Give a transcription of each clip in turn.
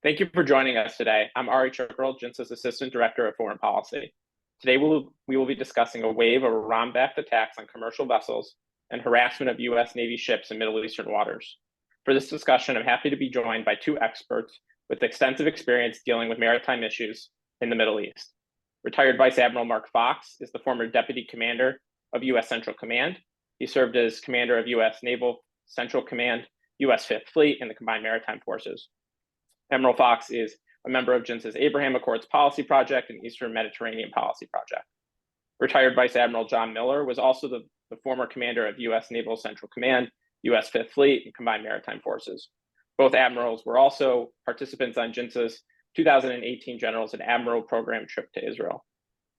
Thank you for joining us today. I'm Ari Cicurel, JINSA's Assistant Director of Foreign Policy. Today, we will be discussing a wave of Iran-backed attacks on commercial vessels and harassment of U.S. Navy ships in Middle Eastern waters. For this discussion, I'm happy to be joined by two experts with extensive experience dealing with maritime issues in the Middle East. Retired Vice Admiral Mark Fox is the former Deputy Commander of U.S. Central Command. He served as Commander of U.S. Naval Central Command, U.S. Fifth Fleet, and the Combined Maritime Forces. Admiral Fox is a member of JINSA's Abraham Accords Policy Project and Eastern Mediterranean Policy Project. Retired Vice Admiral John Miller was also the former commander of U.S. Naval Central Command, U.S. Fifth Fleet, and Combined Maritime Forces. Both admirals were also participants on JINSA's 2018 Generals and Admiral Program trip to Israel.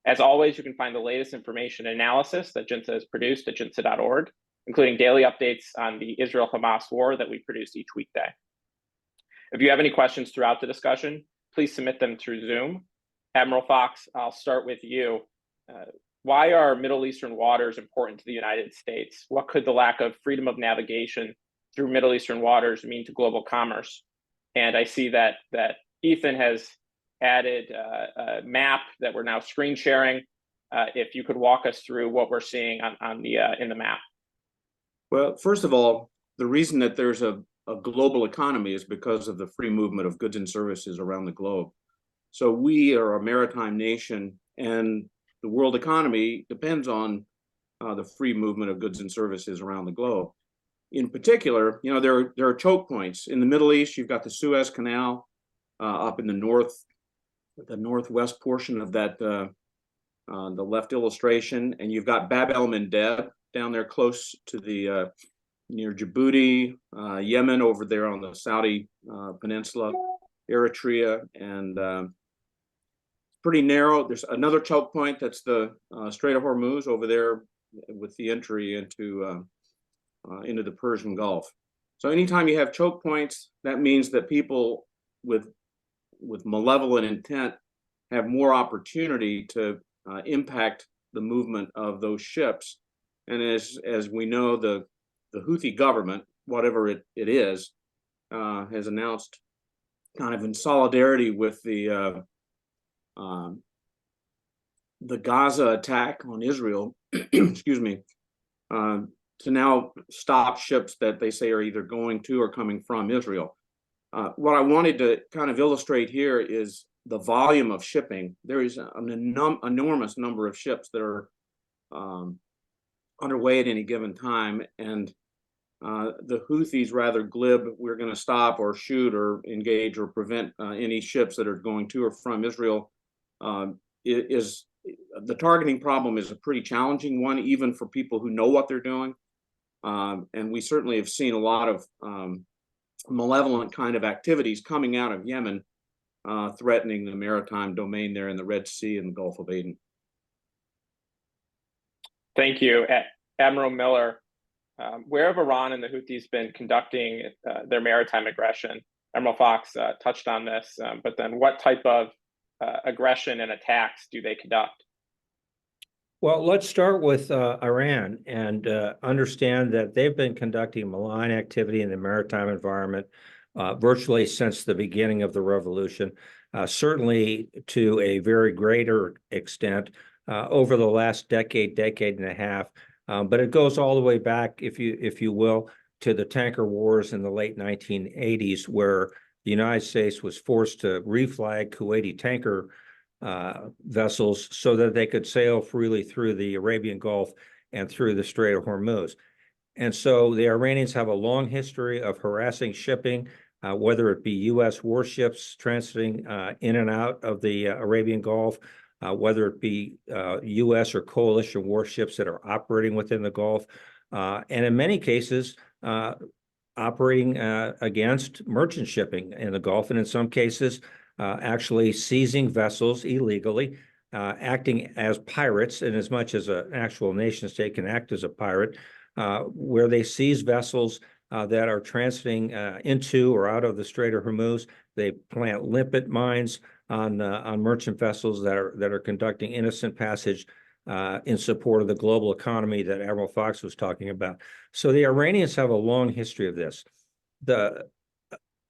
As always, you can find the latest information and analysis that JINSA has produced at jinsa.org, including daily updates on the Israel-Hamas war that we produce each weekday. If you have any questions throughout the discussion, please submit them through Zoom. Admiral Fox, I'll start with you. Why are Middle Eastern waters important to the United States? What could the lack of freedom of navigation through Middle Eastern waters mean to global commerce? And I see that Ethan has added a map that we're now screen sharing. If you could walk us through what we're seeing in the map. Well, first of all, the reason that there's a global economy is because of the free movement of goods and services around the globe. So we are a maritime nation, and the world economy depends on the free movement of goods and services around the globe. In particular, there are choke points. In the Middle East, you've got the Suez Canal up in the northwest portion of that, the left illustration, and you've got Bab el-Mandeb down there close to the near Djibouti, Yemen over there on the Saudi peninsula, Eritrea, and pretty narrow. There's another choke point that's the Strait of Hormuz over there with the entry into the Persian Gulf. So anytime you have choke points, that means that people with malevolent intent have more opportunity to impact the movement of those ships. And as we know, the Houthi government, whatever it is, has announced, kind of in solidarity with the Gaza attack on Israel, excuse me, to now stop ships that they say are either going to or coming from Israel. What I wanted to kind of illustrate here is the volume of shipping. There is an enormous number of ships that are underway at any given time, and the Houthis, rather glib, we're going to stop or shoot or engage or prevent any ships that are going to or from Israel. The targeting problem is a pretty challenging one, even for people who know what they're doing. And we certainly have seen a lot of malevolent kind of activities coming out of Yemen, threatening the maritime domain there in the Red Sea and the Gulf of Aden. Thank you. Admiral Miller, where have Iran and the Houthis been conducting their maritime aggression? Admiral Fox touched on this, but then what type of aggression and attacks do they conduct? Well, let's start with Iran and understand that they've been conducting malign activity in the maritime environment virtually since the beginning of the revolution, certainly to a very greater extent over the last decade and a half. But it goes all the way back, if you will, to the tanker wars in the late 1980s, where the United States was forced to reflag Kuwaiti tanker vessels so that they could sail freely through the Arabian Gulf and through the Strait of Hormuz. And so the Iranians have a long history of harassing shipping, whether it be U.S. warships transiting in and out of the Arabian Gulf, whether it be U.S. or coalition warships that are operating within the Gulf, and in many cases, operating against merchant shipping in the Gulf, and in some cases, actually seizing vessels illegally, acting as pirates, in as much as an actual nation state can act as a pirate, where they seize vessels that are transiting into or out of the Strait of Hormuz. They plant limpet mines on merchant vessels that are conducting innocent passage in support of the global economy that Admiral Fox was talking about. So the Iranians have a long history of this. The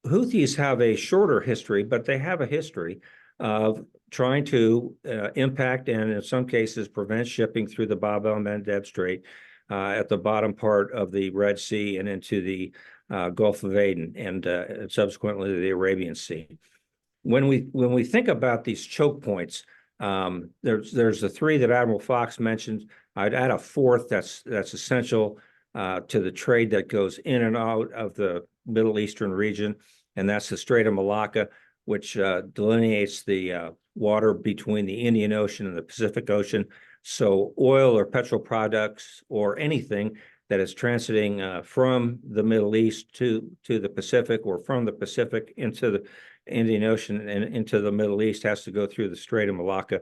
Houthis have a shorter history, but they have a history of trying to impact and in some cases prevent shipping through the Bab el-Mandeb Strait at the bottom part of the Red Sea and into the Gulf of Aden and subsequently the Arabian Sea. When we think about these choke points, there's the three that Admiral Fox mentioned. I'd add a fourth that's essential to the trade that goes in and out of the Middle Eastern region, and that's the Strait of Malacca, which delineates the water between the Indian Ocean and the Pacific Ocean. So oil or petrol products or anything that is transiting from the Middle East to the Pacific or from the Pacific into the Indian Ocean and into the Middle East has to go through the Strait of Malacca.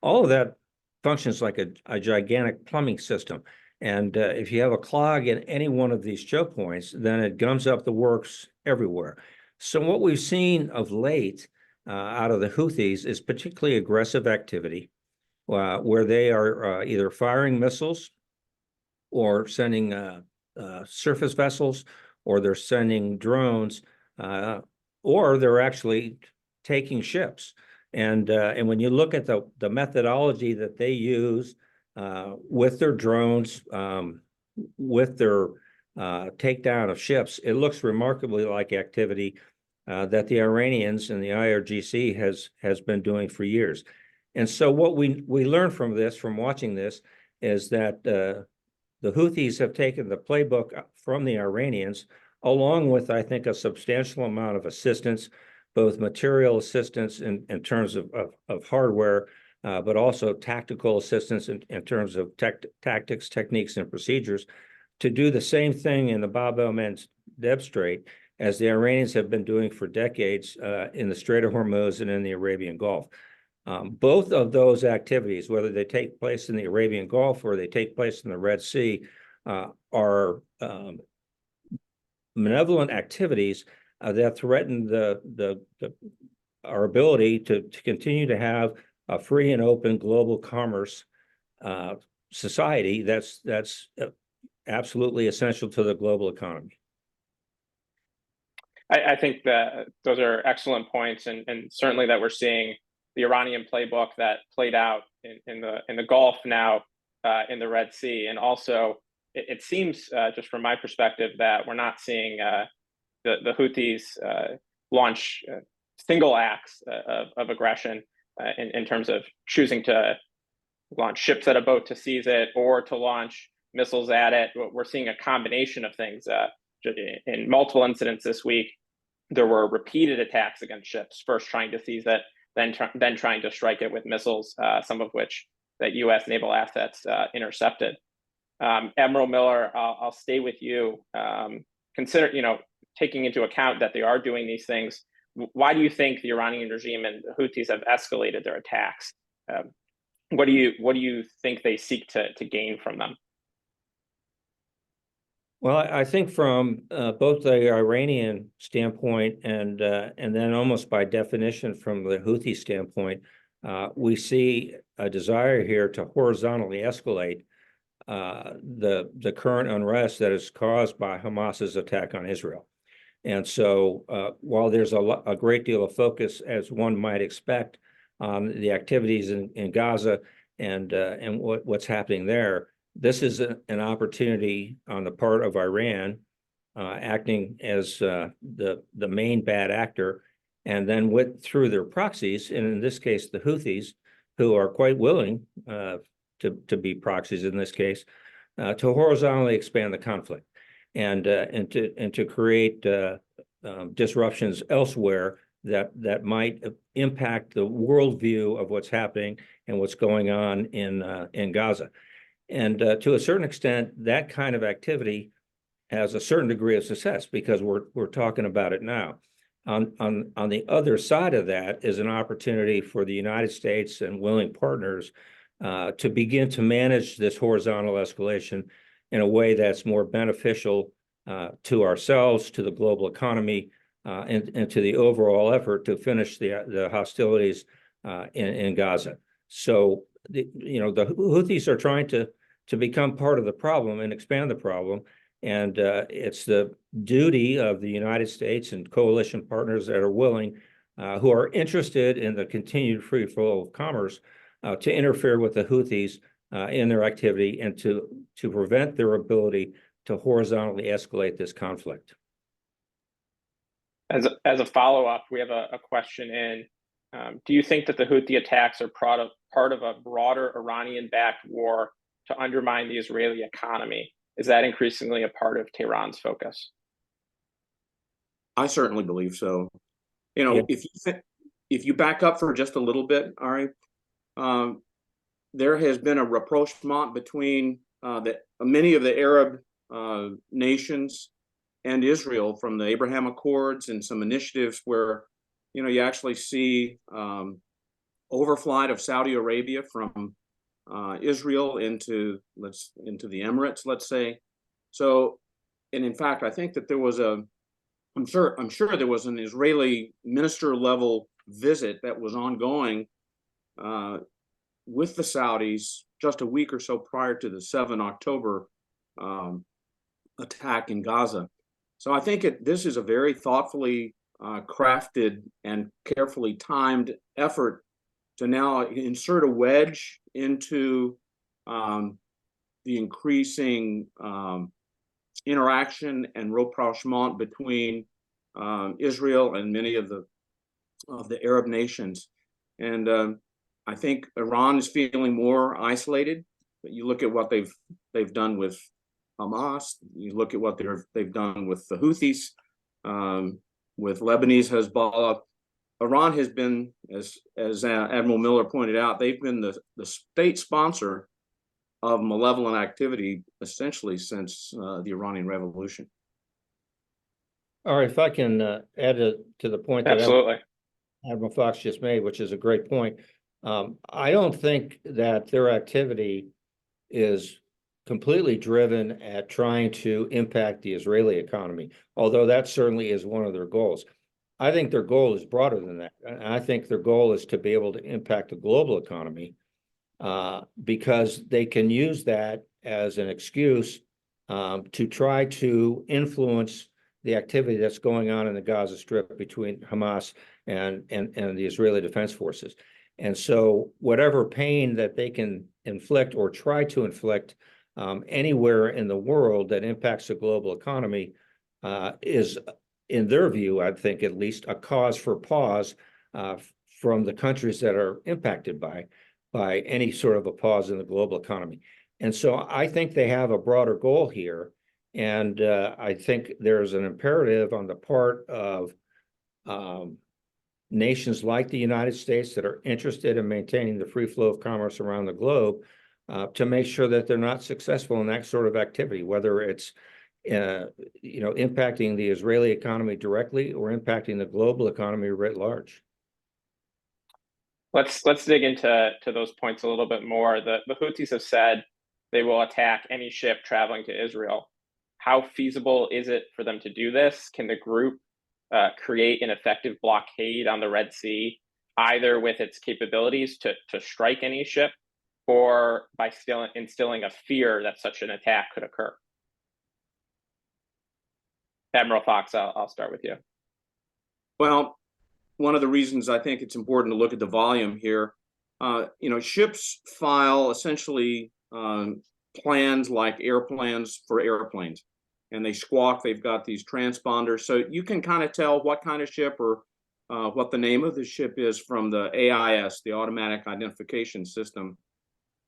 All of that functions like a gigantic plumbing system. And if you have a clog in any one of these choke points, then it gums up the works everywhere. So what we've seen of late out of the Houthis is particularly aggressive activity where they are either firing missiles or sending surface vessels, or they're sending drones, or they're actually taking ships. And when you look at the methodology that they use with their drones, with their takedown of ships, it looks remarkably like activity that the Iranians and the IRGC has been doing for years. And so what we learn from this, from watching this, is that the Houthis have taken the playbook from the Iranians, along with, I think, a substantial amount of assistance, both material assistance in terms of hardware, but also tactical assistance in terms of tactics, techniques, and procedures, to do the same thing in the Bab el-Mandeb Strait as the Iranians have been doing for decades in the Strait of Hormuz and in the Arabian Gulf. Both of those activities, whether they take place in the Arabian Gulf or they take place in the Red Sea, are malevolent activities that threaten our ability to continue to have a free and open global commerce society that's absolutely essential to the global economy. I think that those are excellent points, and certainly that we're seeing the Iranian playbook that played out in the Gulf now in the Red Sea, and also it seems just from my perspective that we're not seeing the Houthis launch single acts of aggression in terms of choosing to launch ships at a boat to seize it or to launch missiles at it. We're seeing a combination of things. In multiple incidents this week, there were repeated attacks against ships, first trying to seize it, then trying to strike it with missiles, some of which that U.S. naval assets intercepted. Admiral Miller, I'll stay with you. Consider, taking into account that they are doing these things, why do you think the Iranian regime and the Houthis have escalated their attacks? What do you think they seek to gain from them? Well, I think from both the Iranian standpoint and then almost by definition from the Houthi standpoint, we see a desire here to horizontally escalate the current unrest that is caused by Hamas's attack on Israel. And so while there's a great deal of focus, as one might expect, on the activities in Gaza and what's happening there, this is an opportunity on the part of Iran acting as the main bad actor, and then through their proxies, and in this case the Houthis, who are quite willing to be proxies in this case, to horizontally expand the conflict and to create disruptions elsewhere that might impact the worldview of what's happening and what's going on in Gaza. And to a certain extent, that kind of activity has a certain degree of success because we're talking about it now. On the other side of that is an opportunity for the United States and willing partners to begin to manage this horizontal escalation in a way that's more beneficial to ourselves, to the global economy, and to the overall effort to finish the hostilities in Gaza. So the Houthis are trying to become part of the problem and expand the problem, And it's the duty of the United States and coalition partners that are willing, who are interested in the continued free flow of commerce, to interfere with the Houthis in their activity and to prevent their ability to horizontally escalate this conflict. As a follow-up, we have a question in. Do you think that the Houthi attacks are part of a broader Iranian-backed war to undermine the Israeli economy? Is that increasingly a part of Tehran's focus? I certainly believe so. You know, Yeah. if you back up for just a little bit, Ari, there has been a rapprochement between many of the Arab nations and Israel from the Abraham Accords and some initiatives where, you know, you actually see overflight of Saudi Arabia from Israel into the Emirates, let's say. So, and in fact, I think that there was I'm sure there was an Israeli minister level visit that was ongoing with the Saudis just a week or so prior to the 7 October attack in Gaza. So I think this is a very thoughtfully crafted and carefully timed effort to now insert a wedge into the increasing interaction and rapprochement between Israel and many of the Arab nations. And I think Iran is feeling more isolated. But you look at what they've done with Hamas. You look at what they've done with the Houthis, with Lebanese Hezbollah. Iran has been, as Admiral Miller pointed out, they've been the state sponsor of malevolent activity essentially since the Iranian Revolution. All right, if I can add to the point that Absolutely. Admiral Fox just made, which is a great point. I don't think that their activity is completely driven at trying to impact the Israeli economy, although that certainly is one of their goals. I think their goal is broader than that. And I think their goal is to be able to impact the global economy because they can use that as an excuse to try to influence the activity that's going on in the Gaza Strip between Hamas and the Israeli Defense Forces. And so whatever pain that they can inflict or try to inflict anywhere in the world that impacts the global economy is, in their view, I think at least, a cause for pause from the countries that are impacted by any sort of a pause in the global economy. And so I think they have a broader goal here. And I think there's an imperative on the part of nations like the United States that are interested in maintaining the free flow of commerce around the globe to make sure that they're not successful in that sort of activity, whether it's impacting the Israeli economy directly or impacting the global economy writ large. Let's dig into those points a little bit more. The Houthis have said they will attack any ship traveling to Israel. How feasible is it for them to do this? Can the group create an effective blockade on the Red Sea, either with its capabilities to strike any ship or by still instilling a fear that such an attack could occur? Admiral Fox, I'll start with you. Well, one of the reasons I think it's important to look at the volume here, ships file essentially plans like airplanes for airplanes, and they squawk. They've got these transponders, so you can kind of tell what kind of ship or what the name of the ship is from the AIS, the Automatic Identification System.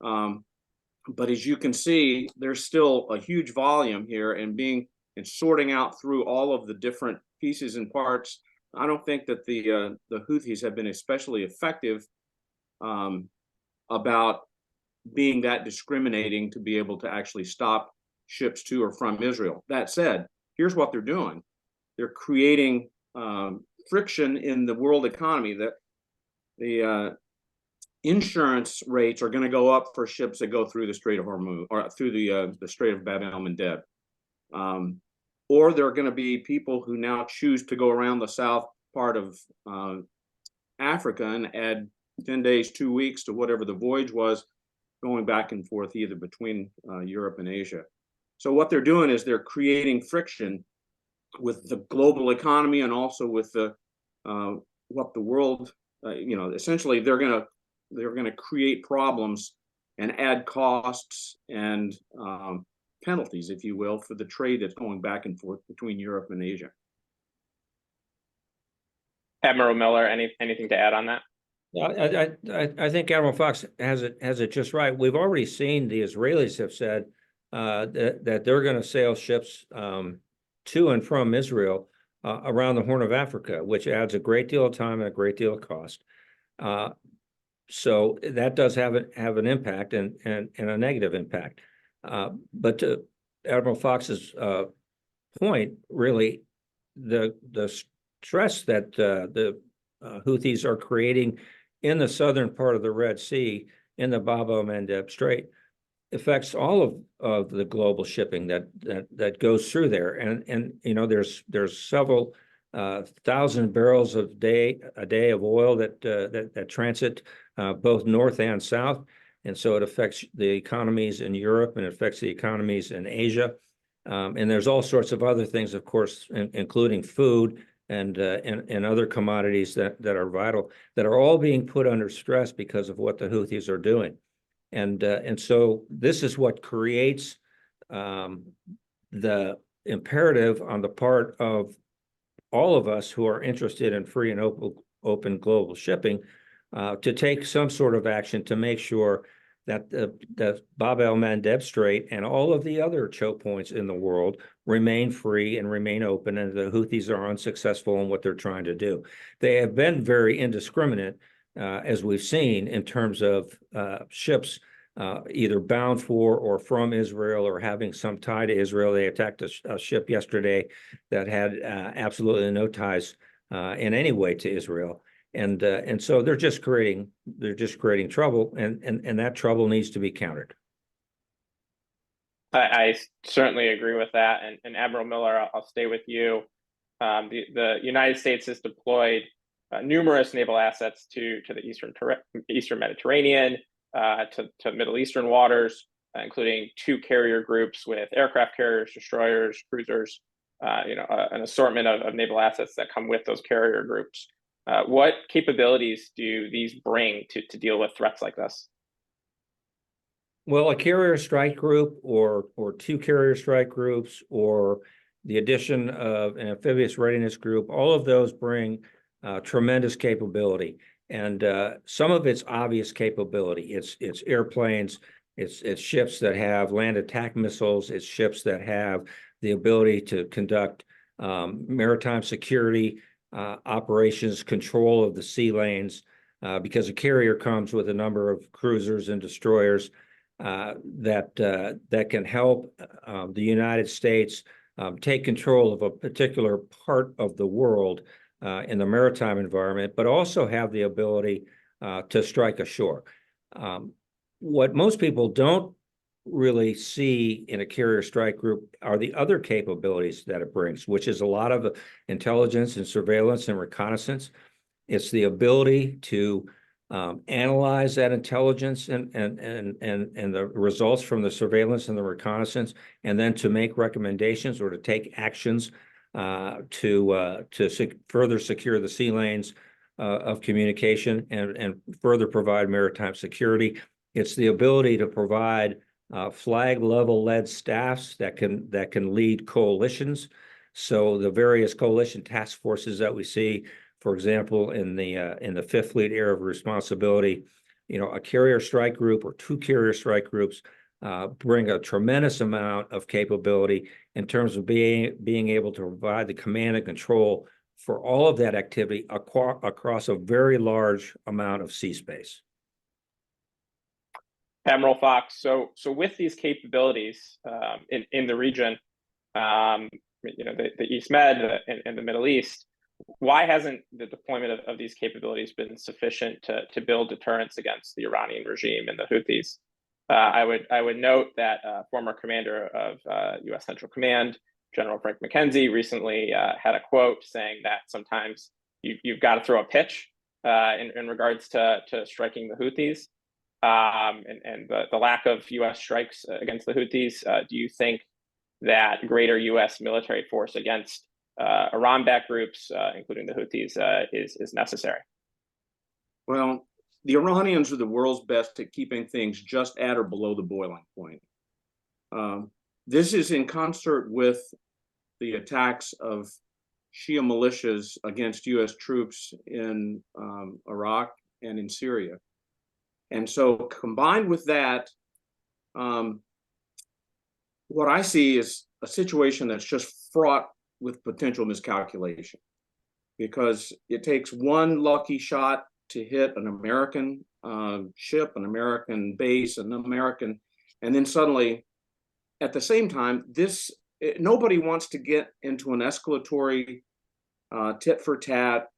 But as you can see, there's still a huge volume here, and sorting out through all of the different pieces and parts. I don't think that the Houthis have been especially effective about being that discriminating to be able to actually stop ships to or from Israel. That said, here's what they're doing. They're creating friction in the world economy. That the insurance rates are going to go up for ships that go through the Strait of Hormuz or through the Strait of Bab el-Mandeb. Or there are going to be people who now choose to go around the south part of Africa and add 10 days, 2 weeks to whatever the voyage was, going back and forth either between Europe and Asia. So what they're doing is they're creating friction with the global economy and also with the what the world, essentially they're gonna create problems and add costs and penalties, if you will, for the trade that's going back and forth between Europe and Asia. Admiral Miller, anything to add on that? I think Admiral Fox has it just right. We've already seen the Israelis have said that they're going to sail ships to and from Israel around the Horn of Africa, which adds a great deal of time and a great deal of cost. So that does have an impact and a negative impact. But to Admiral Fox's point, really, the stress that the Houthis are creating in the southern part of the Red Sea, in the Bab el-Mandeb Strait, affects all of the global shipping that goes through there. And there's several thousand barrels a day of oil that transit both north and south. And so it affects the economies in Europe and it affects the economies in Asia. And there's all sorts of other things, of course, including food and other commodities that are vital, that are all being put under stress because of what the Houthis are doing. And so this is what creates the imperative on the part of all of us who are interested in free and open global shipping to take some sort of action to make sure that the Bab el-Mandeb Strait and all of the other choke points in the world remain free and remain open, and the Houthis are unsuccessful in what they're trying to do. They have been very indiscriminate, as we've seen, in terms of ships either bound for or from Israel or having some tie to Israel. They attacked a ship yesterday that had absolutely no ties in any way to Israel. And so they're just creating trouble, and that trouble needs to be countered. I certainly agree with that. And Admiral Miller, I'll stay with you. The United States has deployed numerous naval assets to the Eastern Mediterranean, to Middle Eastern waters, including 2 carrier groups with aircraft carriers, destroyers, cruisers, an assortment of naval assets that come with those carrier groups. What capabilities do these bring to deal with threats like this? Well, a carrier strike group or 2 carrier strike groups or the addition of an amphibious readiness group, all of those bring tremendous capability. And some of it's obvious capability. It's airplanes, it's ships that have land attack missiles, it's ships that have the ability to conduct maritime security operations, control of the sea lanes, because a carrier comes with a number of cruisers and destroyers that can help the United States take control of a particular part of the world in the maritime environment, but also have the ability to strike ashore. What most people don't really see in a carrier strike group are the other capabilities that it brings, which is a lot of intelligence and surveillance and reconnaissance. It's the ability to analyze that intelligence and the results from the surveillance and the reconnaissance, and then to make recommendations or to take actions to further secure the sea lanes of communication and further provide maritime security. It's the ability to provide flag level led staffs that can lead coalitions. So the various coalition task forces that we see, for example, in the Fifth Fleet Area of Responsibility, a carrier strike group or 2 carrier strike groups bring a tremendous amount of capability in terms of being able to provide the command and control for all of that activity across a very large amount of sea space. Admiral Fox, so with these capabilities in the region, the East Med and the Middle East, why hasn't the deployment of these capabilities been sufficient to build deterrence against the Iranian regime and the Houthis? I would note that former commander of U.S. Central Command, General Frank McKenzie, recently had a quote saying that sometimes you've got to throw a pitch in regards to striking the Houthis. And the lack of U.S. strikes against the Houthis, do you think that greater U.S. military force against Iran-backed groups, including the Houthis, is necessary? Well, the Iranians are the world's best at keeping things just at or below the boiling point. This is in concert with the attacks of Shia militias against U.S. troops in Iraq and in Syria. And so combined with that, what I see is a situation that's just fraught with potential miscalculation, because it takes one lucky shot to hit an American ship, an American base, and then suddenly, at the same time, nobody wants to get into an escalatory tit for tat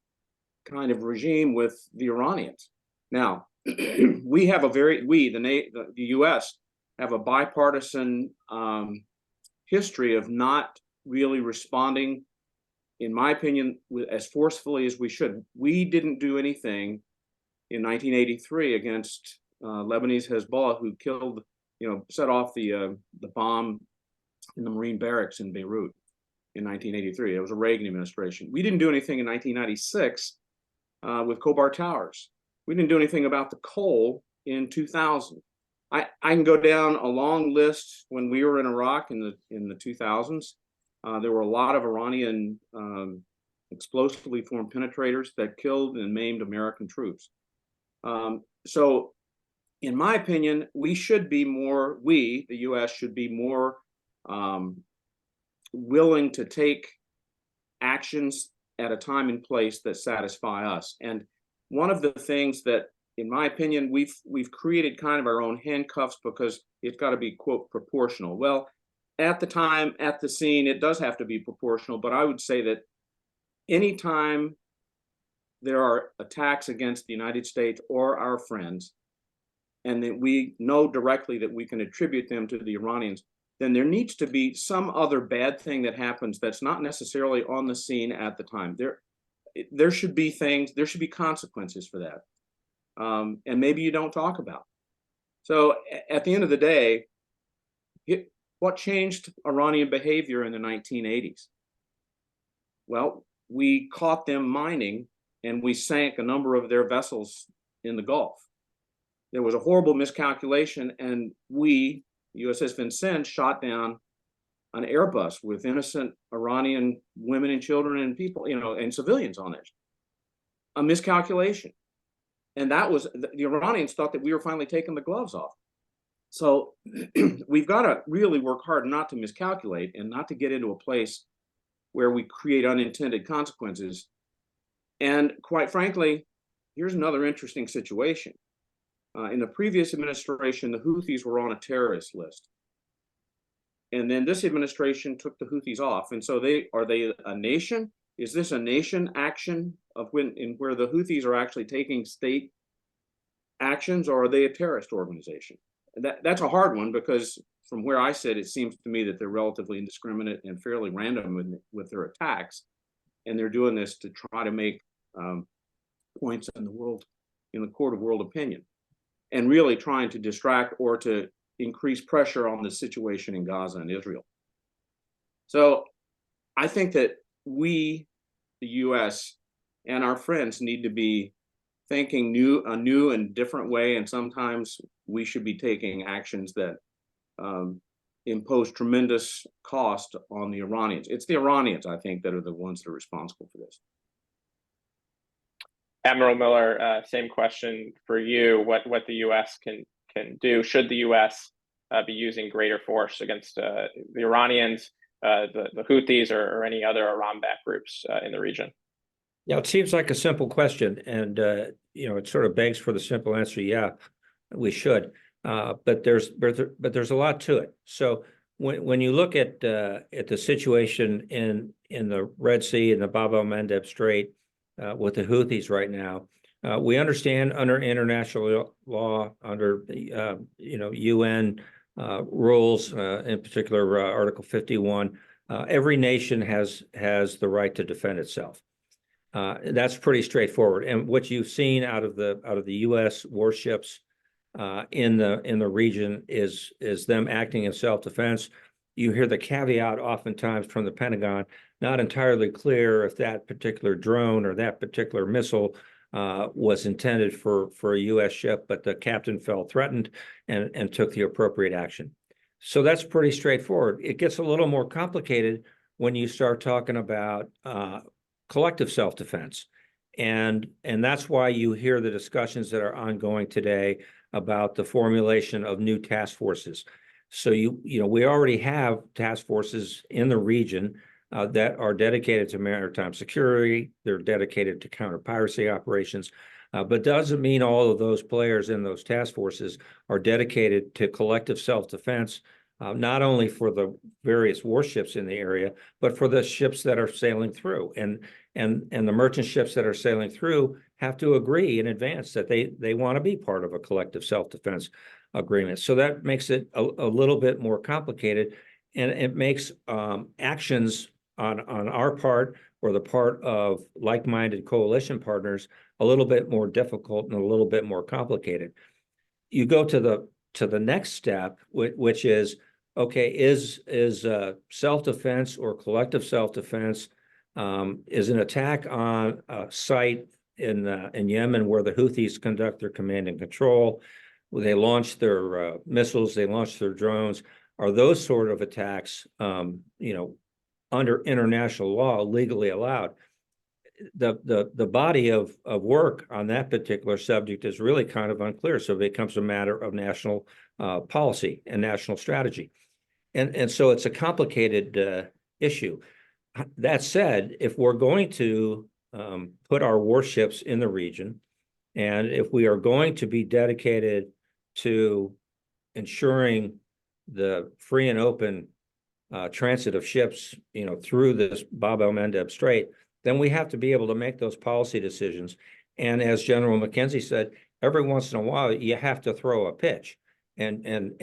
kind of regime with the Iranians. Now, the U.S. have a bipartisan history of not really responding, in my opinion, as forcefully as we should. We didn't do anything in 1983 against Lebanese Hezbollah, who killed, set off the bomb in the Marine barracks in Beirut in 1983. It was a Reagan administration. We didn't do anything in 1996 with Khobar Towers. We didn't do anything about the coal in 2000. I can go down a long list. When we were in Iraq in the 2000s, there were a lot of Iranian explosively formed penetrators that killed and maimed American troops. So, in my opinion, the U.S. should be more willing to take actions at a time and place that satisfy us. And one of the things that, in my opinion, we've created kind of our own handcuffs, because it's got to be, quote, proportional. Well, at the time, at the scene, it does have to be proportional, but I would say that anytime there are attacks against the United States or our friends, and that we know directly that we can attribute them to the Iranians, then there needs to be some other bad thing that happens that's not necessarily on the scene at the time. There should be consequences for that. And maybe you don't talk about. So at the end of the day, what changed Iranian behavior in the 1980s? Well, we caught them mining, and we sank a number of their vessels in the Gulf. There was a horrible miscalculation, and USS Vincennes, shot down an Airbus with innocent Iranian women and children and people, and civilians on it. A miscalculation. And that was, the Iranians thought that we were finally taking the gloves off. So we've got to really work hard not to miscalculate and not to get into a place where we create unintended consequences. And quite frankly, here's another interesting situation. In the previous administration, the Houthis were on a terrorist list. And then this administration took the Houthis off. And so are they a nation? Is this a nation action where the Houthis are actually taking state actions, or are they a terrorist organization? That's a hard one, because from where I sit, it seems to me that they're relatively indiscriminate and fairly random with their attacks. And they're doing this to try to make points in the court of world opinion, and really trying to distract or to increase pressure on the situation in Gaza and Israel. So I think that we, the U.S., and our friends need to be thinking a new and different way, and sometimes we should be taking actions that impose tremendous cost on the Iranians. It's the Iranians, I think, that are the ones that are responsible for this. Admiral Miller, same question for you. What the U.S. can do? Should the U.S. Be using greater force against the Iranians, the Houthis, or any other Iran-backed groups in the region? Yeah, it seems like a simple question, and it sort of begs for the simple answer: yeah, we should. But there's a lot to it. So when you look at the situation in the Red Sea and the Bab el-Mandeb Strait with the Houthis right now, we understand under international law, under the UN rules, in particular Article 51, every nation has the right to defend itself. That's pretty straightforward. And what you've seen out of the U.S. warships in the region is them acting in self-defense. you hear the caveat oftentimes from the Pentagon, not entirely clear if that particular drone or that particular missile was intended for a U.S. ship, but the captain felt threatened and took the appropriate action. So that's pretty straightforward. It gets a little more complicated when you start talking about collective self-defense. And that's why you hear the discussions that are ongoing today about the formulation of new task forces. So we already have task forces in the region that are dedicated to maritime security. They're dedicated to counter-piracy operations, but doesn't mean all of those players in those task forces are dedicated to collective self-defense, not only for the various warships in the area, but for the ships that are sailing through. And the merchant ships that are sailing through have to agree in advance that they want to be part of a collective self-defense agreement. So that makes it a little bit more complicated, and it makes actions on our part or the part of like-minded coalition partners a little bit more difficult and a little bit more complicated. You go to the next step, which is, okay, is self-defense or collective self-defense is an attack on a site in Yemen where the Houthis conduct their command and control. They launch their missiles, they launch their drones. Are those sort of attacks, under international law, legally allowed? The body of work on that particular subject is really kind of unclear. So it becomes a matter of national policy and national strategy. And so it's a complicated issue. That said, if we're going to put our warships in the region, and if we are going to be dedicated to ensuring the free and open transit of ships, through this Bab el-Mandeb Strait, then we have to be able to make those policy decisions. And as General McKenzie said, every once in a while you have to throw a pitch, and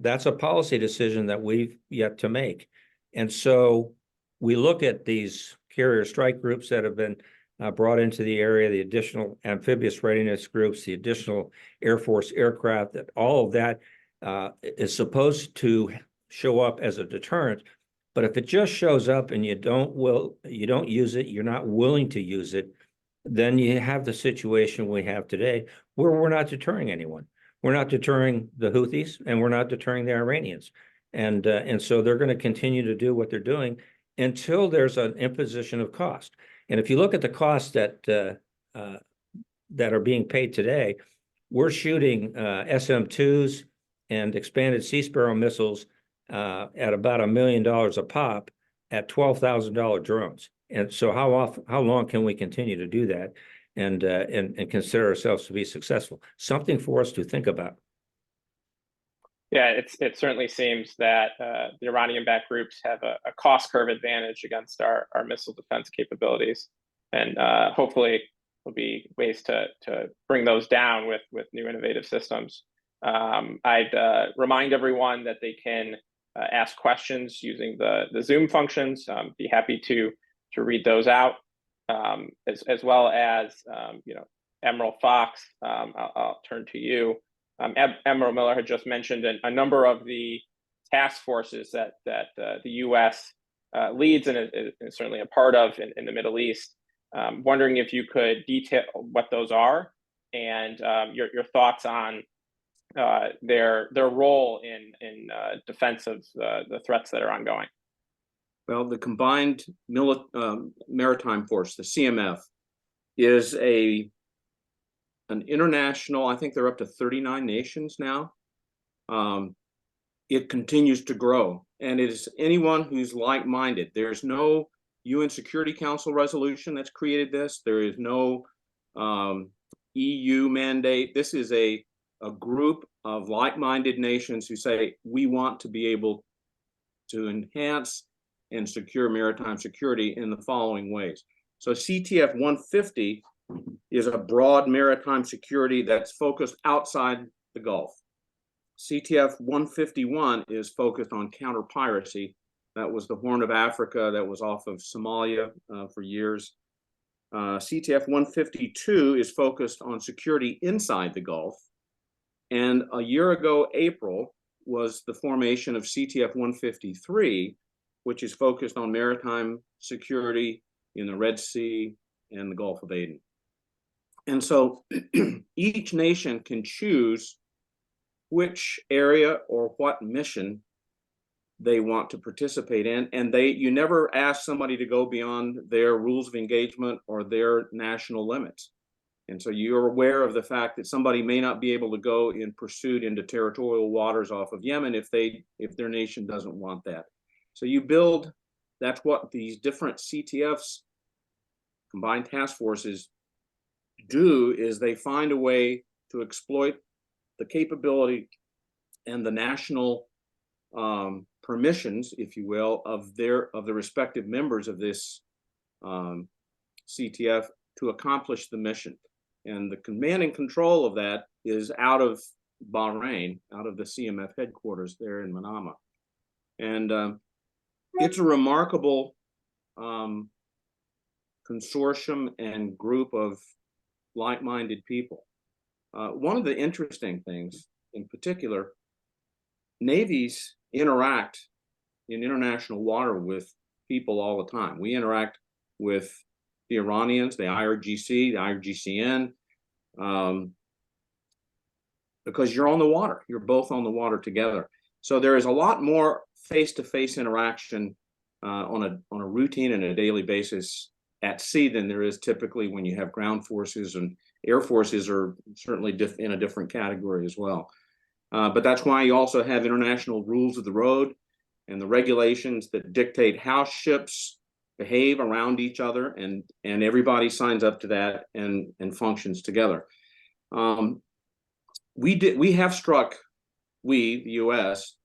that's a policy decision that we've yet to make. And so we look at these carrier strike groups that have been brought into the area, the additional amphibious readiness groups, the additional Air Force aircraft, that all of that is supposed to show up as a deterrent. But if it just shows up and you don't use it, you're not willing to use it, then you have the situation we have today where we're not deterring anyone. We're not deterring the Houthis, and we're not deterring the Iranians. And so they're going to continue to do what they're doing until there's an imposition of cost. And if you look at the costs that are being paid today, we're shooting SM-2s and expanded Sea Sparrow missiles at about $1 million a pop at $12,000 drones. And so how long can we continue to do that and consider ourselves to be successful? Something for us to think about. Yeah, it certainly seems that the Iranian-backed groups have a cost curve advantage against our missile defense capabilities, and hopefully there'll be ways to bring those down with new innovative systems. I'd remind everyone that they can ask questions using the Zoom functions. Be happy to read those out, as well as Admiral Fox. I'll turn to you. Admiral Miller had just mentioned a number of the task forces that the U.S. Leads and is certainly a part of in the Middle East. Wondering if you could detail what those are and your thoughts on their role in defense of the threats that are ongoing. Well, the Combined Maritime Force, the CMF, is an international, I think they're up to 39 nations now. It continues to grow, and it is anyone who's like-minded. There's no UN Security Council resolution that's created this. There is no EU mandate. This is a group of like-minded nations who say, we want to be able to enhance and secure maritime security in the following ways. So CTF 150 is a broad maritime security that's focused outside the Gulf. CTF 151 is focused on counter-piracy. That was the Horn of Africa that was off of Somalia for years. CTF 152 is focused on security inside the Gulf. And a year ago, April, was the formation of CTF 153, which is focused on maritime security in the Red Sea and the Gulf of Aden. And so each nation can choose which area or what mission they want to participate in, and you never ask somebody to go beyond their rules of engagement or their national limits. And so you're aware of the fact that somebody may not be able to go in pursuit into territorial waters off of Yemen if their nation doesn't want that. So you build, that's what these different CTFs, combined task forces, do, is they find a way to exploit the capability and the national permissions, if you will, of the respective members of this CTF to accomplish the mission. And the command and control of that is out of Bahrain, out of the CMF headquarters there in Manama. And it's a remarkable consortium and group of like-minded people. One of the interesting things in particular, navies interact in international water with people all the time. We interact with the Iranians, the IRGC, the IRGCN, because you're on the water. You're both on the water together. So there is a lot more face-to-face interaction on a routine and a daily basis at sea than there is typically when you have ground forces, and air forces are certainly in a different category as well. But that's why you also have international rules of the road and the regulations that dictate how ships behave around each other, and everybody signs up to that and functions together. The US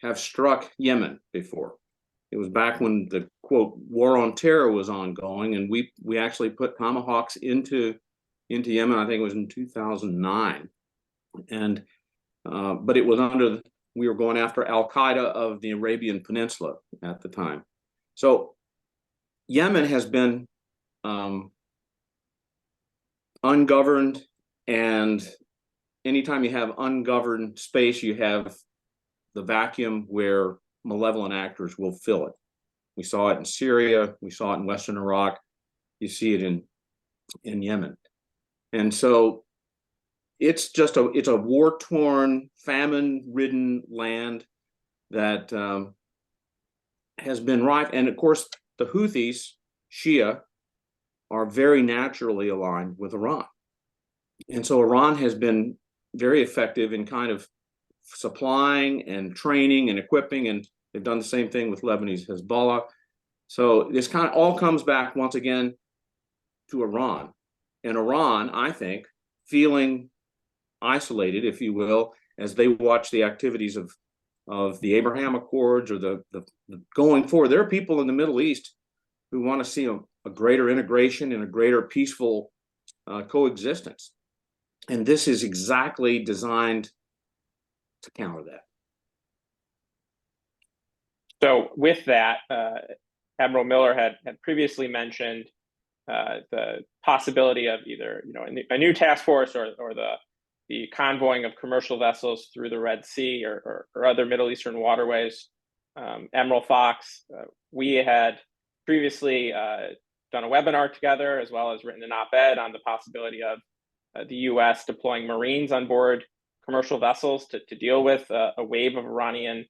have struck Yemen before. It was back when the quote war on terror was ongoing, and we actually put Tomahawks into Yemen. I think it was in 2009, and but it was we were going after Al Qaeda of the Arabian Peninsula at the time. So Yemen has been ungoverned, and anytime you have ungoverned space, you have the vacuum where malevolent actors will fill it. We saw it in Syria, we saw it in Western Iraq, you see it in Yemen. And so it's a war-torn, famine-ridden land that has been rife. And of course, the Houthis, Shia, are very naturally aligned with Iran. And so Iran has been very effective in kind of supplying and training and equipping, and they've done the same thing with Lebanese Hezbollah. So this kind of all comes back once again to Iran. And Iran, I think, feeling isolated, if you will, as they watch the activities of the Abraham Accords or the going forward. There are people in the Middle East who want to see a greater integration and a greater peaceful coexistence. And this is exactly designed to counter that. So with that, Admiral Miller had previously mentioned the possibility of either a new task force or the convoying of commercial vessels through the Red Sea or other Middle Eastern waterways. Admiral Fox, we had previously done a webinar together, as well as written an op-ed on the possibility of the U.S. deploying Marines on board commercial vessels to deal with a wave of Iranian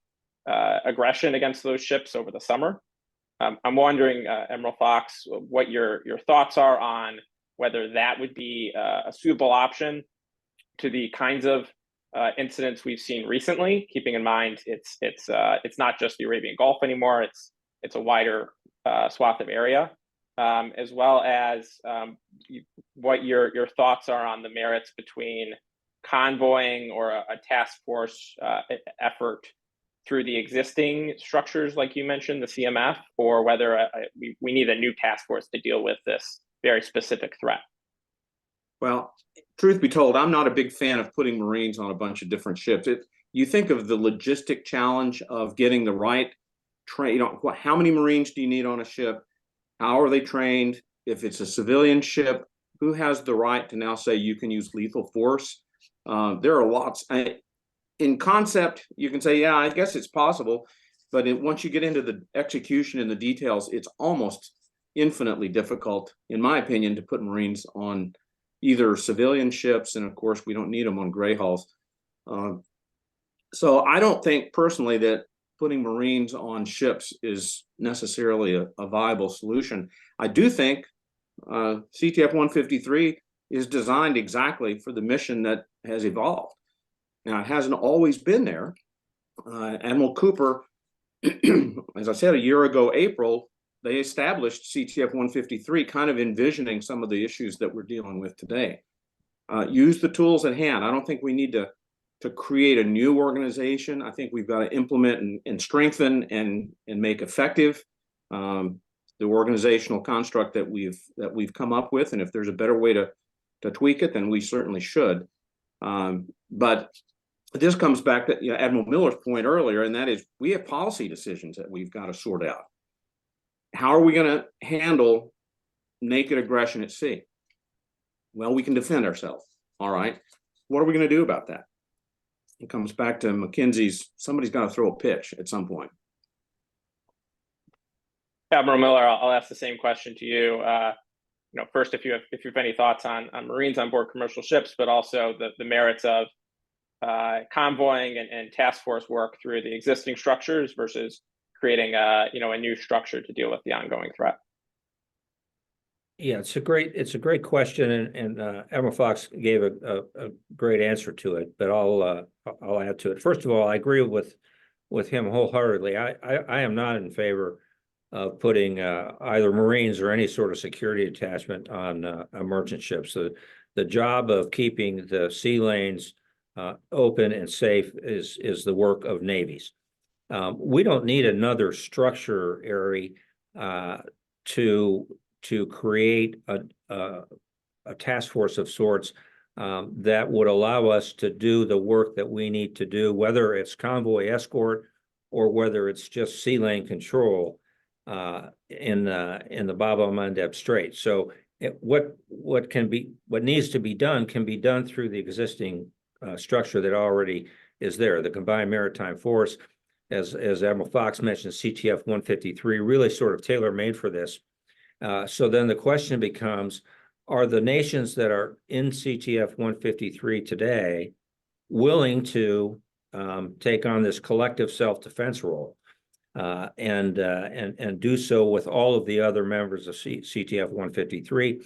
aggression against those ships over the summer. I'm wondering, Admiral Fox, what your thoughts are on whether that would be a suitable option to the kinds of incidents we've seen recently, keeping in mind it's not just the Arabian Gulf anymore, it's a wider swath of area, as well as what your thoughts are on the merits between convoying or a task force effort through the existing structures, like you mentioned, the CMF, or whether we need a new task force to deal with this very specific threat. Well, truth be told, I'm not a big fan of putting Marines on a bunch of different ships. You think of the logistic challenge of getting the right train. How many Marines do you need on a ship? How are they trained? If it's a civilian ship, who has the right to now say you can use lethal force? There are lots. in concept, you can say, yeah, I guess it's possible, but once you get into the execution and the details, it's almost infinitely difficult, in my opinion, to put Marines on either civilian ships, and of course, we don't need them on gray hulls. So I don't think personally that putting Marines on ships is necessarily a viable solution. I do think CTF-153 is designed exactly for the mission that has evolved. Now, it hasn't always been there. Admiral Cooper, as I said, a year ago, April, they established CTF-153, kind of envisioning some of the issues that we're dealing with today. Use the tools at hand. I don't think we need to create a new organization. I think we've got to implement and strengthen and make effective the organizational construct that we've come up with. And if there's a better way to tweak it, then we certainly should. But this comes back to Admiral Miller's point earlier, and that is we have policy decisions that we've got to sort out. How are we going to handle naked aggression at sea? Well, we can defend ourselves. All right. What are we going to do about that? It comes back to McKinsey's, somebody's got to throw a pitch at some point. Admiral Miller, I'll ask the same question to you. First, if you have any thoughts on Marines on board commercial ships, but also the merits of convoying and task force work through the existing structures versus creating a new structure to deal with the ongoing threat. Yeah, it's a great question, and Admiral Fox gave a great answer to it. But I'll add to it. First of all, I agree with him wholeheartedly. I am not in favor of putting either Marines or any sort of security attachment on merchant ships. The job of keeping the sea lanes open and safe is the work of navies. We don't need another structure, Ari, to create a task force of sorts that would allow us to do the work that we need to do, whether it's convoy escort or whether it's just sea lane control in the Bab el-Mandeb Strait. So what needs to be done can be done through the existing structure that already is there. The Combined Maritime Force, as Admiral Fox mentioned, CTF-153, really sort of tailor-made for this. So then the question becomes, are the nations that are in CTF-153 today willing to take on this collective self-defense role and do so with all of the other members of CTF-153?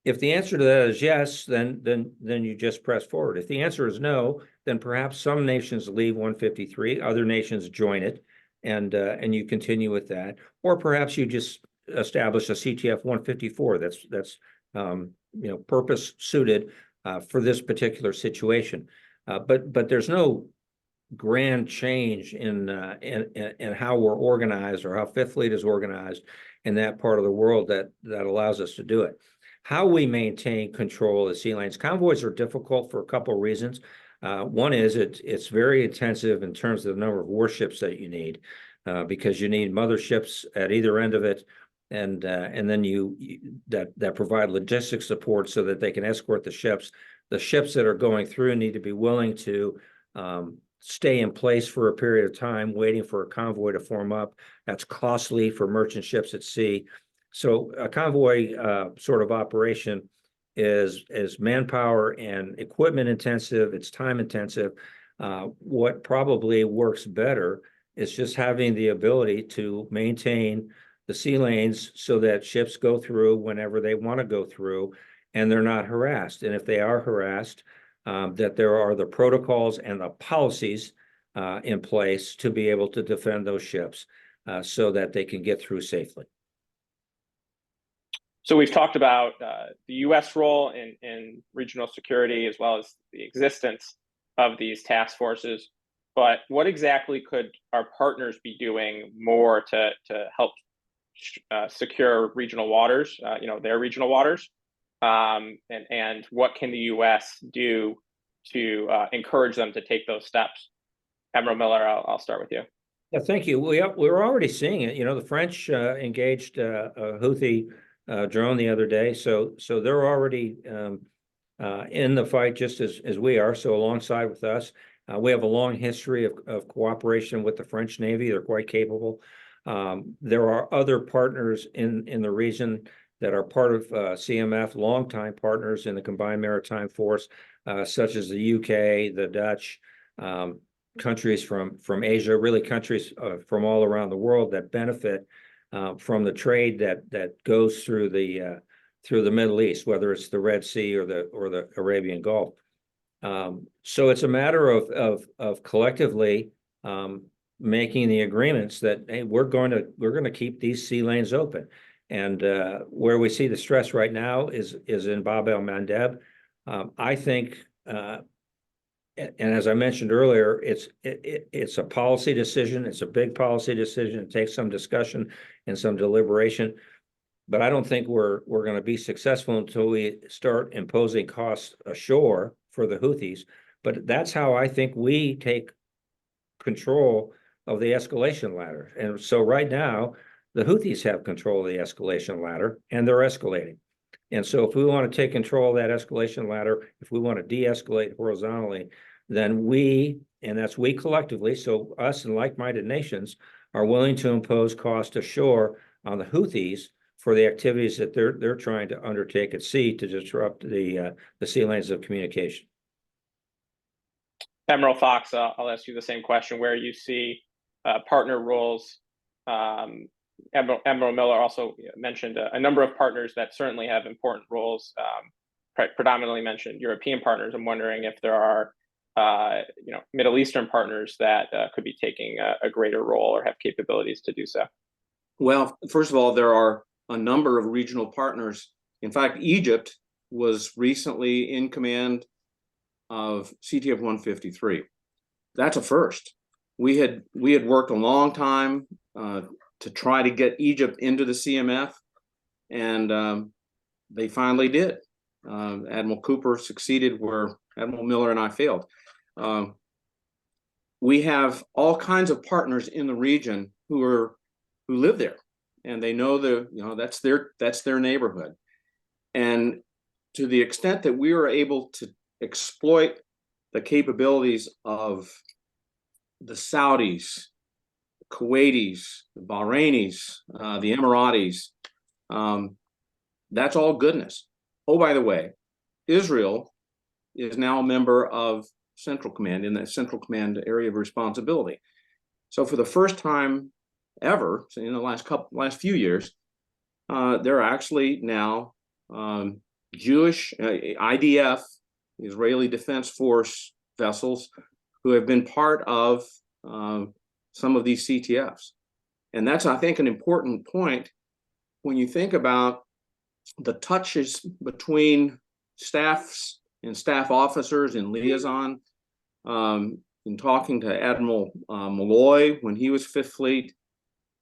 If the answer to that is yes, then you just press forward. If the answer is no, then perhaps some nations leave 153, other nations join it, and you continue with that, or perhaps you just establish a CTF-154 that's purpose suited for this particular situation. But there's no grand change in how we're organized or how Fifth Fleet is organized in that part of the world that allows us to do it. How we maintain control of the sea lanes. Convoys are difficult for a couple of reasons. One is it's very intensive in terms of the number of warships that you need, because you need motherships at either end of it, and then that provide logistic support so that they can escort the ships. The ships that are going through need to be willing to stay in place for a period of time, waiting for a convoy to form up. That's costly for merchant ships at sea. So a convoy sort of operation is manpower and equipment intensive. It's time intensive. What probably works better is just having the ability to maintain the sea lanes so that ships go through whenever they want to go through, and they're not harassed. And if they are harassed, that there are the protocols and the policies in place to be able to defend those ships so that they can get through safely. So we've talked about the U.S. role in regional security, as well as the existence of these task forces. But what exactly could our partners be doing more to help secure regional waters, their regional waters? And what can the U.S. do to encourage them to take those steps? Admiral Miller, I'll start with you. Yeah, thank you. We're already seeing it. The French engaged a Houthi drone the other day, so they're already in the fight just as we are. So alongside with us, We have a long history of cooperation with the French Navy. They're quite capable. There are other partners in the region that are part of CMF, longtime partners in the Combined Maritime Force, such as the UK, the Dutch, countries from Asia, really countries from all around the world that benefit from the trade that goes through the Middle East, whether it's the Red Sea or the Arabian Gulf. So it's a matter of collectively making the agreements that, hey, we're going to keep these sea lanes open. And where we see the stress right now is in Bab el-Mandeb. I think, and as I mentioned earlier, it's a policy decision. It's a big policy decision. It takes some discussion and some deliberation. But I don't think we're going to be successful until we start imposing costs ashore for the Houthis. But that's how I think we take control of the escalation ladder. And so right now, the Houthis have control of the escalation ladder, and they're escalating. And so if we want to take control of that escalation ladder, if we want to de-escalate horizontally, then we, and that's we collectively, so us and like-minded nations, are willing to impose cost ashore on the Houthis for the activities that they're trying to undertake at sea to disrupt the sea lanes of communication. Admiral Fox, I'll ask you the same question, where you see partner roles. Admiral Miller also mentioned a number of partners that certainly have important roles, predominantly mentioned European partners. I'm wondering if there are Middle Eastern partners that could be taking a greater role or have capabilities to do so. Well, first of all, there are a number of regional partners. In fact, Egypt was recently in command of CTF 153. That's a first. We had worked a long time to try to get Egypt into the CMF, and they finally did. Admiral Cooper succeeded where Admiral Miller and I failed. We have all kinds of partners in the region who live there, and they know that's their neighborhood. And to the extent that we are able to exploit the capabilities of the Saudis, the Kuwaitis, the Bahrainis, the Emiratis, that's all goodness. Oh, by the way, Israel is now a member of Central Command, in that Central Command area of responsibility. So for the first time ever, in the last few years, there are actually now Jewish IDF, Israeli Defense Force vessels, who have been part of some of these CTFs. And that's, I think, an important point when you think about the touches between staffs and staff officers in liaison. In talking to Admiral Malloy when he was Fifth Fleet,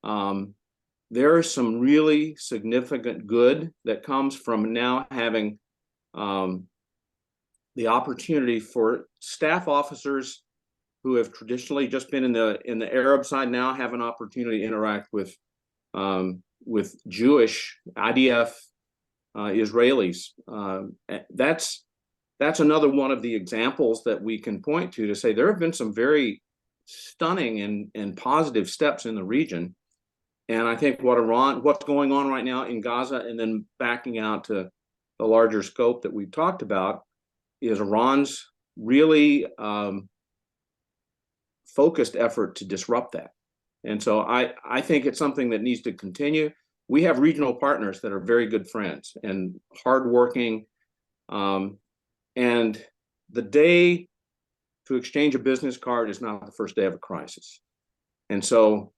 there is some really significant good that comes from now having the opportunity for staff officers who have traditionally just been in the Arab side now have an opportunity to interact with Jewish IDF Israelis. That's another one of the examples that we can point to say there have been some very stunning and positive steps in the region. And I think what's going on right now in Gaza, and then backing out to the larger scope that we've talked about, is Iran's really focused effort to disrupt that. And so I think it's something that needs to continue. We have regional partners that are very good friends and hardworking. And the day to exchange a business card is not the first day of a crisis. And so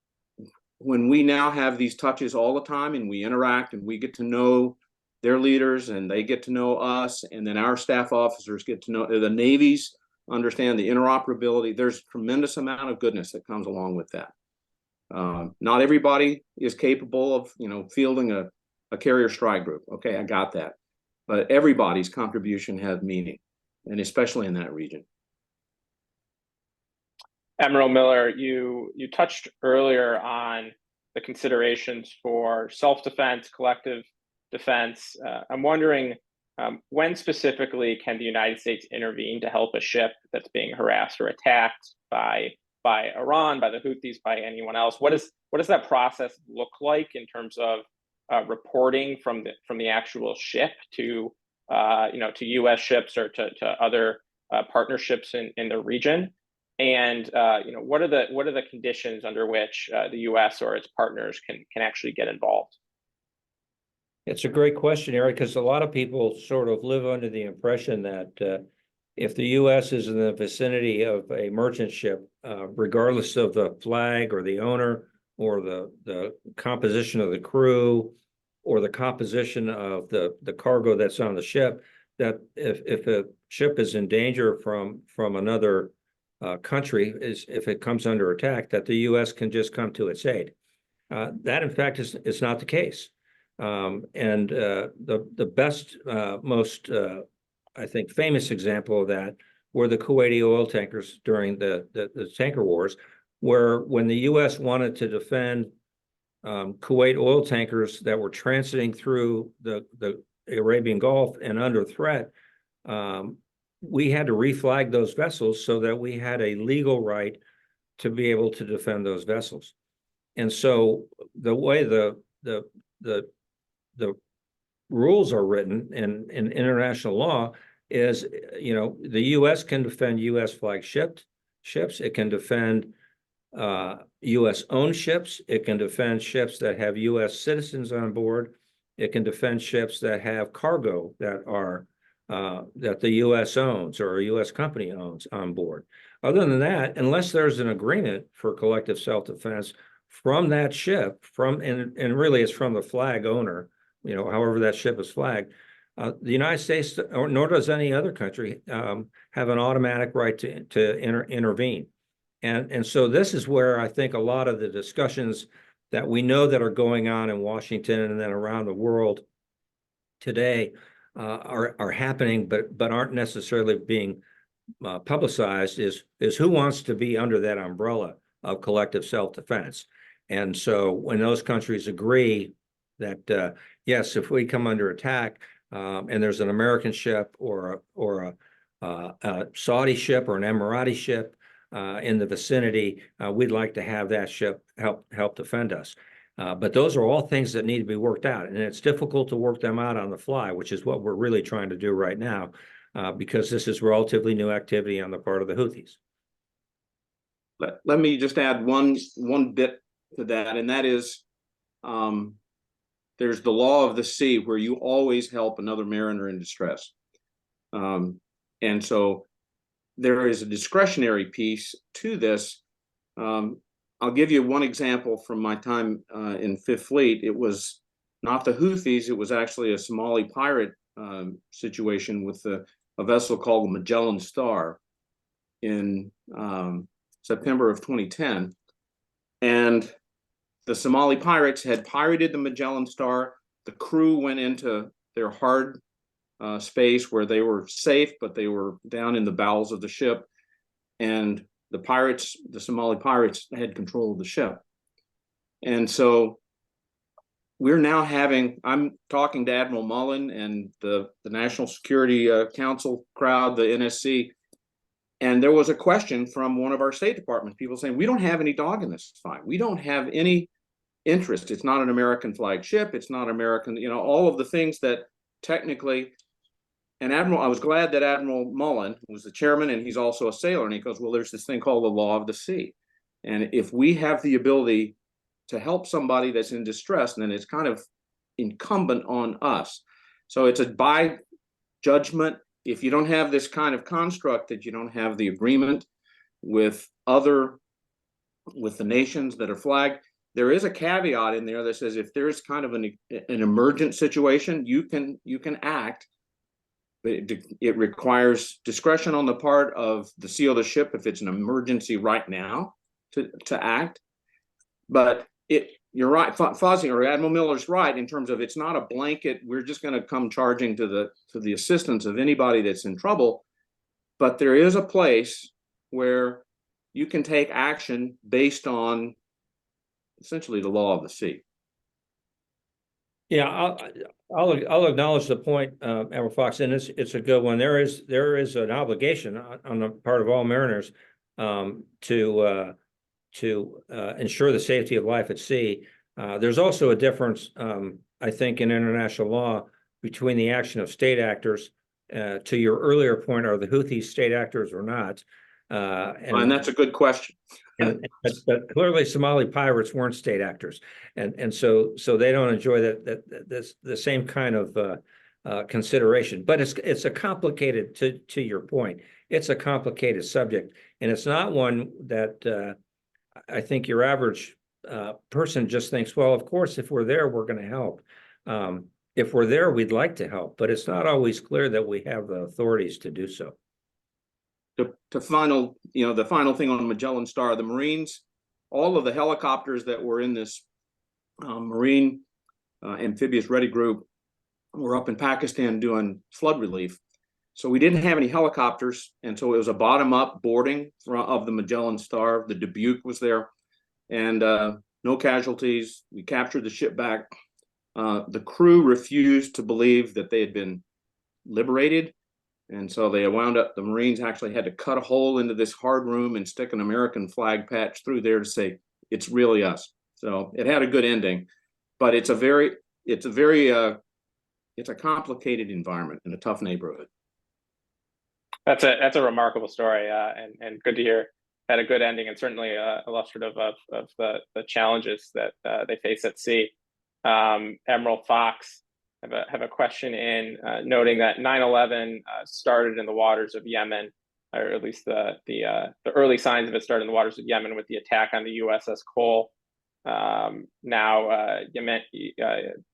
when we now have these touches all the time and we interact and we get to know their leaders and they get to know us, and then our staff officers get to know the navies, understand the interoperability, there's a tremendous amount of goodness that comes along with that. Not everybody is capable of fielding a carrier strike group. Okay, I got that. But everybody's contribution has meaning, and especially in that region. Admiral Miller, you touched earlier on the considerations for self-defense, collective defense. I'm wondering When specifically can the United States intervene to help a ship that's being harassed or attacked by Iran, by the Houthis, by anyone else? What does that process look like in terms of reporting from the actual ship to to U.S. ships or to other partnerships in the region? And what are the conditions under which the U.S. or its partners can actually get involved? It's a great question, Eric, because a lot of people sort of live under the impression that if the U.S. is in the vicinity of a merchant ship, regardless of the flag or the owner or the composition of the crew or the composition of the cargo that's on the ship, that if a ship is in danger from another country, if it comes under attack, that the U.S. can just come to its aid. That, in fact, is not the case. And the best, most, I think, famous example of that were the Kuwaiti oil tankers during the tanker wars, where when the U.S. wanted to defend Kuwait oil tankers that were transiting through the Arabian Gulf and under threat, we had to reflag those vessels so that we had a legal right to be able to defend those vessels. And so the way the rules are written in international law is, the U.S. can defend U.S. flag ships. It can defend U.S. owned ships. It can defend ships that have U.S. citizens on board. It can defend ships that have cargo that are that the U.S. owns or a U.S. company owns on board. Other than that, unless there's an agreement for collective self-defense from that ship, and really it's from the flag owner, however that ship is flagged, the United States, nor does any other country, have an automatic right to intervene. And so this is where I think a lot of the discussions that we know that are going on in Washington and then around the world today are happening, but aren't necessarily being publicized, is who wants to be under that umbrella of collective self-defense. And so when those countries agree that, yes, if we come under attack and there's an American ship or a Saudi ship or an Emirati ship in the vicinity, we'd like to have that ship help defend us. But those are all things that need to be worked out, and it's difficult to work them out on the fly, which is what we're really trying to do right now, because this is relatively new activity on the part of the Houthis. Let me just add one bit to that, and that is there's the law of the sea, where you always help another mariner in distress. And so there is a discretionary piece to this. I'll give you one example from my time in Fifth Fleet. It was not the Houthis, it was actually a Somali pirate situation with a vessel called the Magellan Star in September of 2010. And the Somali pirates had pirated the Magellan Star. The crew went into their hard space where they were safe, but they were down in the bowels of the ship. And the Somali pirates had control of the ship. And so we're now I'm talking to Admiral Mullen and the National Security Council crowd, the NSC, and there was a question from one of our State Department people saying, we don't have any dog in this fight. We don't have any interest. It's not an American flag ship. It's not American, all of the things that technically. And I was glad that Admiral Mullen was the chairman, and he's also a sailor. And he goes, well, there's this thing called the law of the sea. And if we have the ability to help somebody that's in distress, then it's kind of incumbent on us. So it's a by judgment. If you don't have this kind of construct, that you don't have the agreement with the nations that are flagged, there is a caveat in there that says if there's kind of an emergent situation, you can act. It requires discretion on the part of the seal of the ship if it's an emergency right now to act. But you're right, Fozzie, or Admiral Miller's right in terms of it's not a blanket. We're just going to come charging to the assistance of anybody that's in trouble. But there is a place where you can take action based on essentially the law of the sea. Yeah, I'll acknowledge the point, Admiral Fox, and it's a good one. There is an obligation on the part of all mariners to ensure the safety of life at sea. There's also a difference, I think, in international law between the action of state actors. To your earlier point, are the Houthis state actors or not? And that's a good question. But clearly Somali pirates weren't state actors, and so they don't enjoy the same kind of consideration. But it's a complicated, to your point, it's a complicated subject, and it's not one that I think your average person just thinks, well, of course, if we're there, we're going to help. If we're there, we'd like to help, but it's not always clear that we have the authorities to do so. The final thing on Magellan Star, the Marines, all of the helicopters that were in this Marine amphibious ready group were up in Pakistan doing flood relief. So we didn't have any helicopters, and so it was a bottom-up boarding of the Magellan Star. The Dubuque was there, and no casualties. We captured the ship back. The crew refused to believe that they had been liberated. And so they wound up, the Marines actually had to cut a hole into this hard room and stick an American flag patch through there to say, it's really us. So it had a good ending, but it's a complicated environment in a tough neighborhood. That's a remarkable story, and good to hear. Had a good ending, and certainly illustrative of the challenges that they face at sea. Admiral Fox, have a question in noting that 9/11 started in the waters of Yemen, or at least the early signs of it started in the waters of Yemen with the attack on the USS Cole. Now Yemen,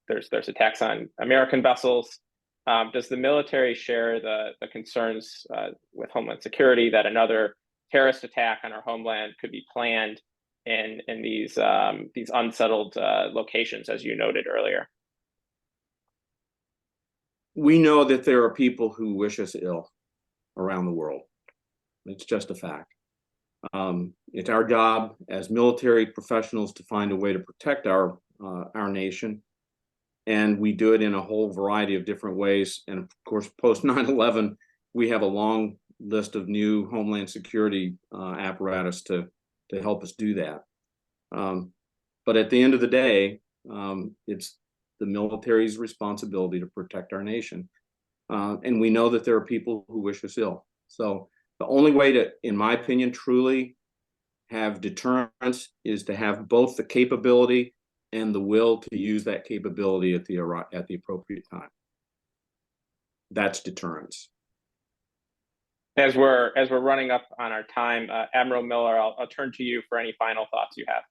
there's attacks on American vessels. Does the military share the concerns with Homeland Security that another terrorist attack on our homeland could be planned in these unsettled locations, as you noted earlier? We know that there are people who wish us ill around the world. It's just a fact. It's our job as military professionals to find a way to protect our nation, and we do it in a whole variety of different ways. And of course, post 9/11, we have a long list of new Homeland Security apparatus to help us do that. But at the end of the day, it's the military's responsibility to protect our nation. And we know that there are people who wish us ill. So the only way to, in my opinion, truly have deterrence is to have both the capability and the will to use that capability at the appropriate time. That's deterrence. As we're running up on our time, Admiral Miller, I'll turn to you for any final thoughts you have.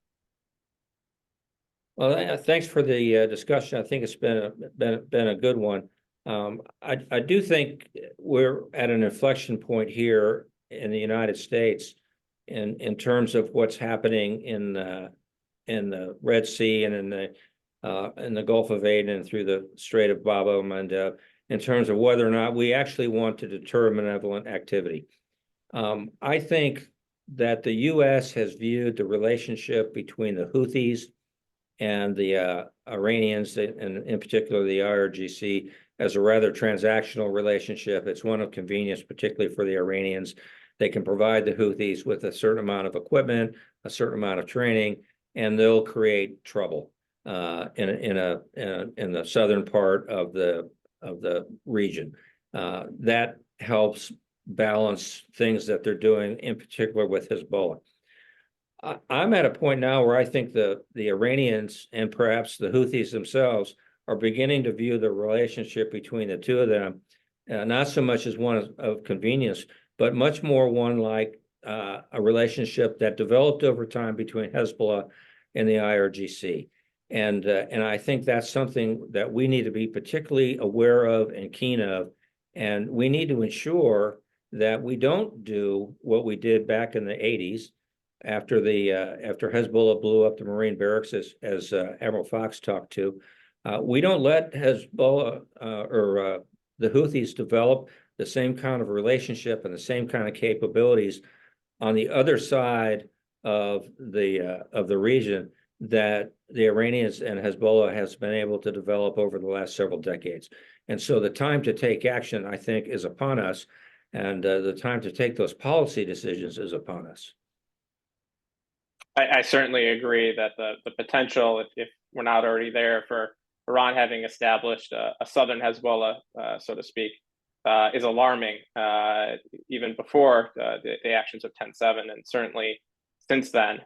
Well, thanks for the discussion. I think it's been a good one. I do think we're at an inflection point here in the United States in terms of what's happening in the Red Sea and in the Gulf of Aden and through the Strait of Bab el-Mandeb, in terms of whether or not we actually want to deter malevolent activity. I think that the U.S. has viewed the relationship between the Houthis and the Iranians, and in particular the IRGC, as a rather transactional relationship. It's one of convenience, particularly for the Iranians. They can provide the Houthis with a certain amount of equipment, a certain amount of training, and they'll create trouble in the southern part of the region. That helps balance things that they're doing, in particular with Hezbollah. I'm at a point now where I think the Iranians and perhaps the Houthis themselves are beginning to view the relationship between the two of them, not so much as one of convenience, but much more one like a relationship that developed over time between Hezbollah and the IRGC. And I think that's something that we need to be particularly aware of and keen of. And we need to ensure that we don't do what we did back in the 80s after Hezbollah blew up the Marine barracks, as Admiral Fox talked to. We don't let Hezbollah or the Houthis develop the same kind of relationship and the same kind of capabilities on the other side of the region that the Iranians and Hezbollah has been able to develop over the last several decades. And so the time to take action, I think, is upon us, and the time to take those policy decisions is upon us. I certainly agree that the potential, if we're not already there, for Iran having established a southern Hezbollah, so to speak, is alarming, even before the actions of 10/7, and certainly since then,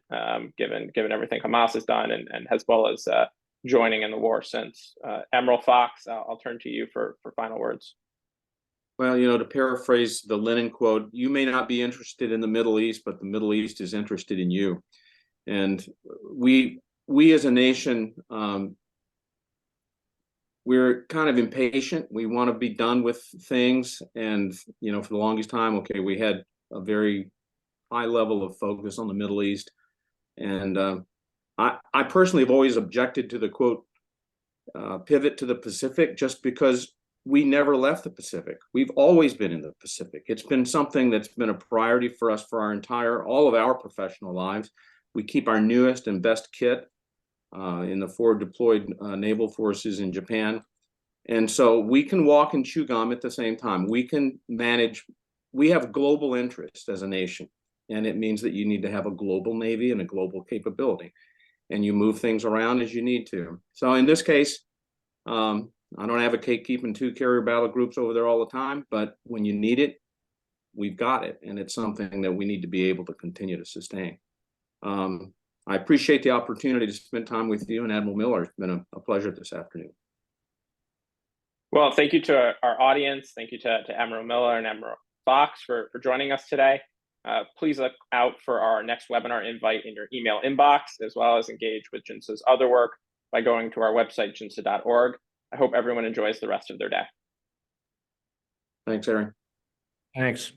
given everything Hamas has done and Hezbollah's joining in the war since. Admiral Fox, I'll turn to you for final words. Well, to paraphrase the Lenin quote, you may not be interested in the Middle East, but the Middle East is interested in you. And we as a nation, we're kind of impatient. We want to be done with things. And, for the longest time, okay, we had a very high level of focus on the Middle East. And I personally have always objected to the quote, pivot to the Pacific, just because we never left the Pacific. We've always been in the Pacific. It's been something that's been a priority for us for all of our professional lives. We keep our newest and best kit in the forward deployed naval forces in Japan. And so we can walk and chew gum at the same time. We can manage. We have global interests as a nation, and it means that you need to have a global Navy and a global capability, and you move things around as you need to. So in this case, I don't advocate keeping 2 carrier battle groups over there all the time, but when you need it, we've got it, and it's something that we need to be able to continue to sustain. I appreciate the opportunity to spend time with you and Admiral Miller. It's been a pleasure this afternoon. Well, thank you to our audience. Thank you to Admiral Miller and Admiral Fox for joining us today. Please look out for our next webinar invite in your email inbox, as well as engage with JINSA's other work by going to our website, jinsa.org. I hope everyone enjoys the rest of their day. Thanks, Aaron. Thanks.